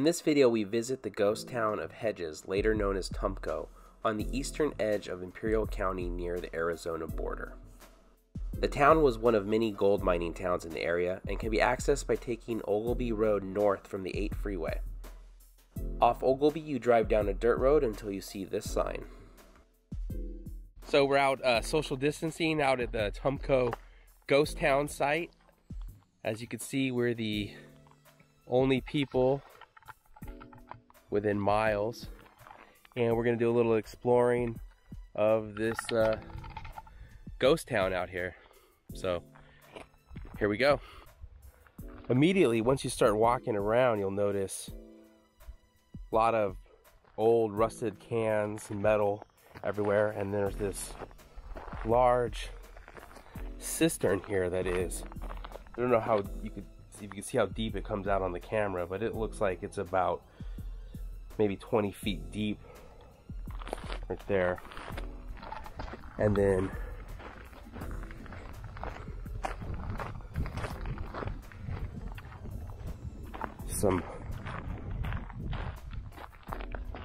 In this video, we visit the ghost town of Hedges, later known as Tumco, on the eastern edge of Imperial County near the Arizona border. The town was one of many gold mining towns in the area and can be accessed by taking Oglebay Road north from the 8 freeway. Off Oglebay, you drive down a dirt road until you see this sign. So we're out social distancing out at the Tumco ghost town site. As you can see, we're the only people within miles, and we're gonna do a little exploring of this ghost town out here. So here we go. Immediately, once you start walking around, you'll notice a lot of old rusted cans and metal everywhere, and there's this large cistern here that is, I don't know how you could see, if you can see how deep it comes out on the camera, but it looks like it's about maybe 20 feet deep right there. And then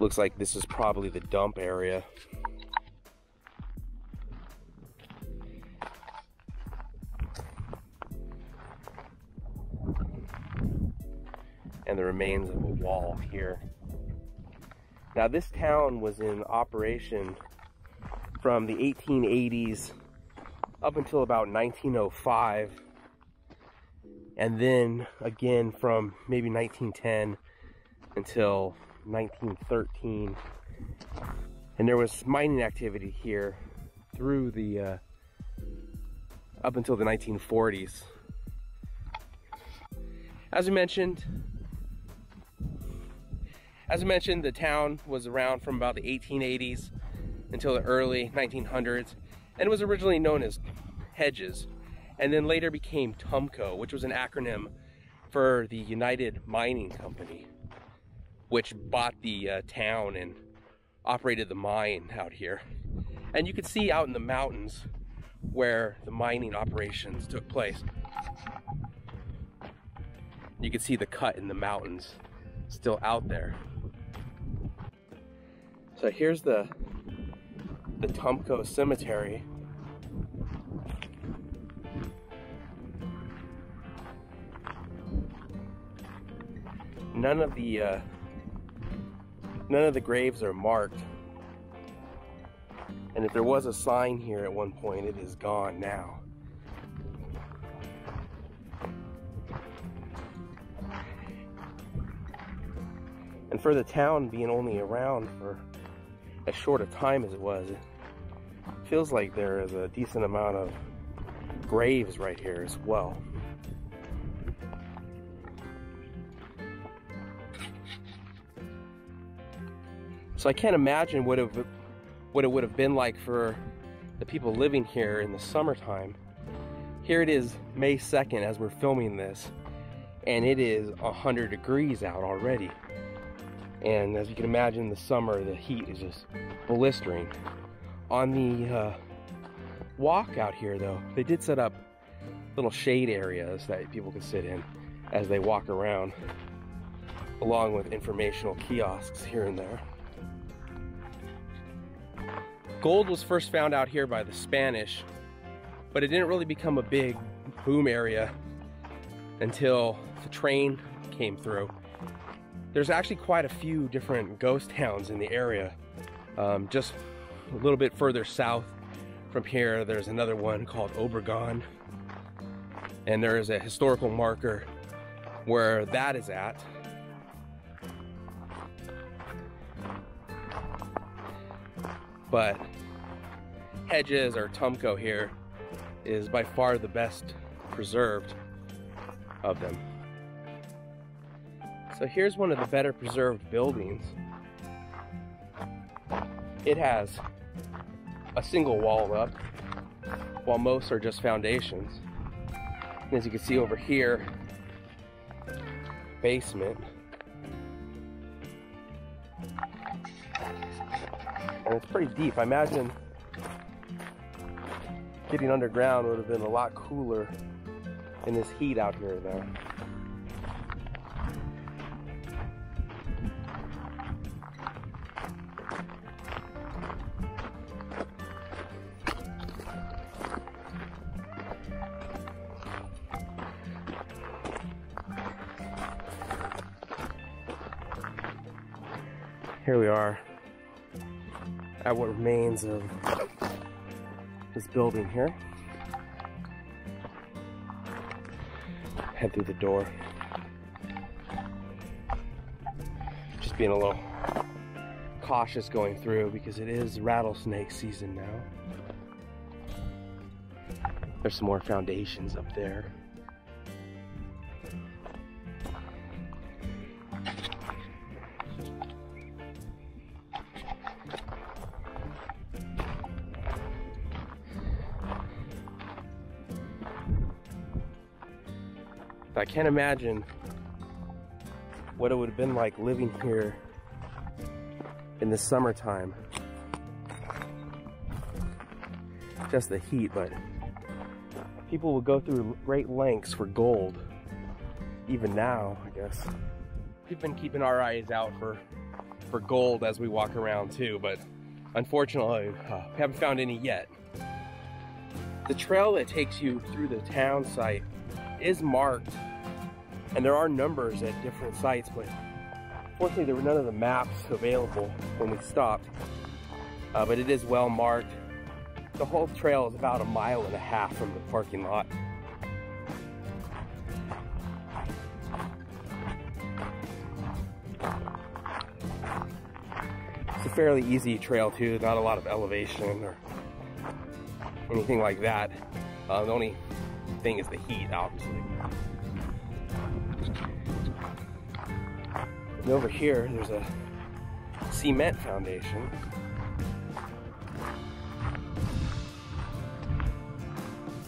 looks like this is probably the dump area. And the remains of a wall here. Now, this town was in operation from the 1880s up until about 1905, and then again from maybe 1910 until 1913. And there was mining activity here through the up until the 1940s. As I mentioned, the town was around from about the 1880s until the early 1900s, and it was originally known as Hedges, and then later became Tumco, which was an acronym for the United Mining Company, which bought the town and operated the mine out here. And you could see out in the mountains where the mining operations took place. You can see the cut in the mountains still out there. So here's the Tumco cemetery. None of the graves are marked, and if there was a sign here at one point, it is gone now. And for the town being only around for as short a time as it was, it feels like there is a decent amount of graves right here as well. So I can't imagine what it would have been like for the people living here in the summertime. Here it is, May 2nd, as we're filming this, and it is 100 degrees out already. And as you can imagine, in the summer, the heat is just blistering. On the walk out here, though, they did set up little shade areas that people can sit in as they walk around, along with informational kiosks here and there. Gold was first found out here by the Spanish, but it didn't really become a big boom area until the train came through. There's actually quite a few different ghost towns in the area. Just a little bit further south from here, there's another one called Obregon, and there is a historical marker where that is at. But Hedges, or Tumco here, is by far the best preserved of them. So here's one of the better preserved buildings. It has a single wall up, while most are just foundations. And as you can see over here, basement. And it's pretty deep. I imagine getting underground would have been a lot cooler in this heat out here though. Here we are at what remains of this building here. Head through the door. Just being a little cautious going through because it is rattlesnake season now. There's some more foundations up there. I can't imagine what it would have been like living here in the summertime. Just the heat, but people will go through great lengths for gold. Even now, I guess. We've been keeping our eyes out for gold as we walk around too, but unfortunately, we haven't found any yet. The trail that takes you through the town site is marked, and there are numbers at different sites, but fortunately there were none of the maps available when we stopped, but it is well marked. The whole trail is about 1.5 miles from the parking lot. It's a fairly easy trail too, not a lot of elevation or anything like that. The only thing is the heat, obviously. And over here, there's a cement foundation.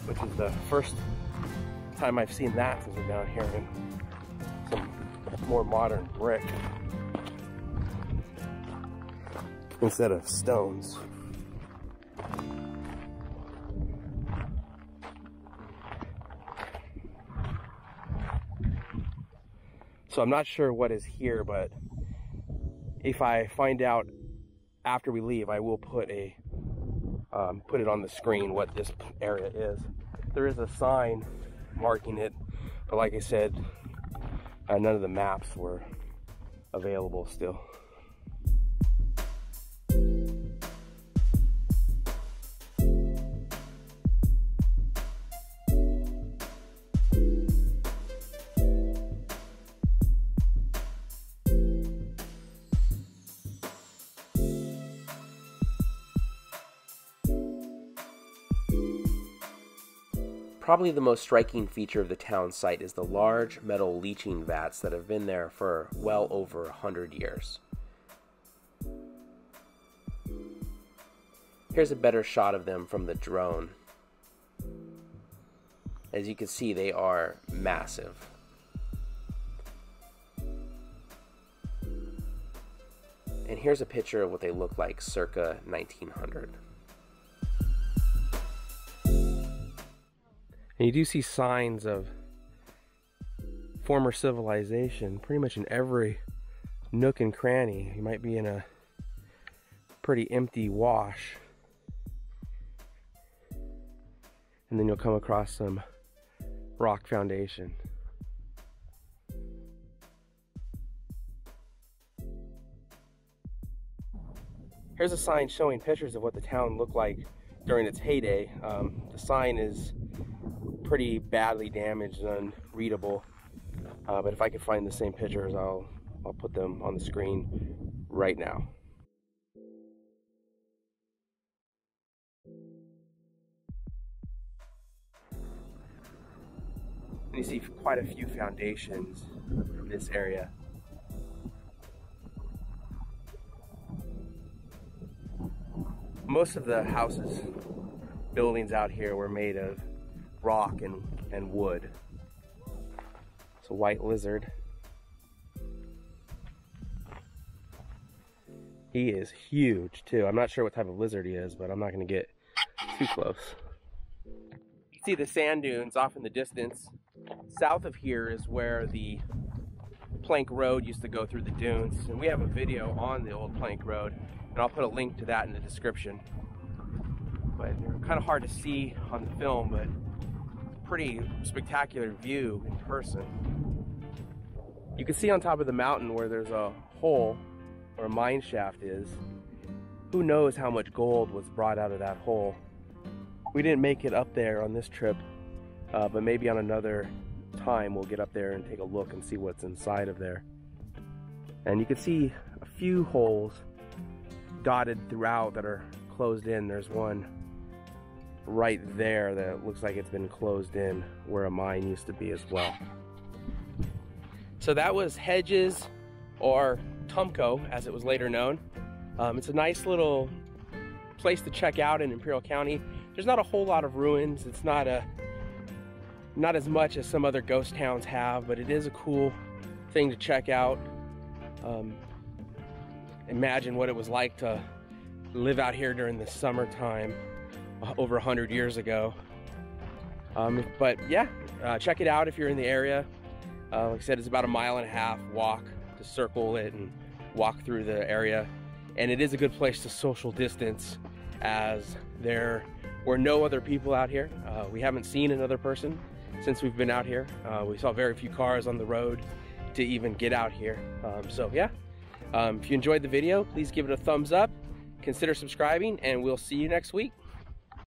Which is the first time I've seen that since we're down here in some more modern brick instead of stones. So I'm not sure what is here, but if I find out after we leave, I will put it on the screen what this area is. There is a sign marking it, but like I said, none of the maps were available still. Probably the most striking feature of the town site is the large metal leaching vats that have been there for well over 100 years. Here's a better shot of them from the drone. As you can see, they are massive. And here's a picture of what they look like circa 1900. And you do see signs of former civilization pretty much in every nook and cranny. You might be in a pretty empty wash, and then you'll come across some rock foundation. Here's a sign showing pictures of what the town looked like during its heyday. The sign is pretty badly damaged and unreadable, but if I can find the same pictures, I'll put them on the screen right now. And you see quite a few foundations in this area. Most of the houses, buildings out here were made of rock and wood. It's a white lizard. He is huge too. I'm not sure what type of lizard he is, but I'm not going to get too close. You see the sand dunes off in the distance. South of here is where the plank road used to go through the dunes, and we have a video on the old plank road, and I'll put a link to that in the description. But they're kind of hard to see on the film, but pretty spectacular view in person. You can see on top of the mountain where there's a hole or mine shaft is. Who knows how much gold was brought out of that hole. We didn't make it up there on this trip, but maybe on another time we'll get up there and take a look and see what's inside of there. And you can see a few holes dotted throughout that are closed in. There's one right there that looks like it's been closed in where a mine used to be as well. So that was Hedges, or Tumco as it was later known. It's a nice little place to check out in Imperial County. There's not a whole lot of ruins. It's not as much as some other ghost towns have, but it is a cool thing to check out. Imagine what it was like to live out here during the summertime over 100 years ago. But yeah, check it out if you're in the area. Like I said, it's about a 1.5 mile walk to circle it and walk through the area. And it is a good place to social distance, as there were no other people out here. We haven't seen another person since we've been out here. We saw very few cars on the road to even get out here. So yeah, if you enjoyed the video, please give it a thumbs up, consider subscribing, and we'll see you next week.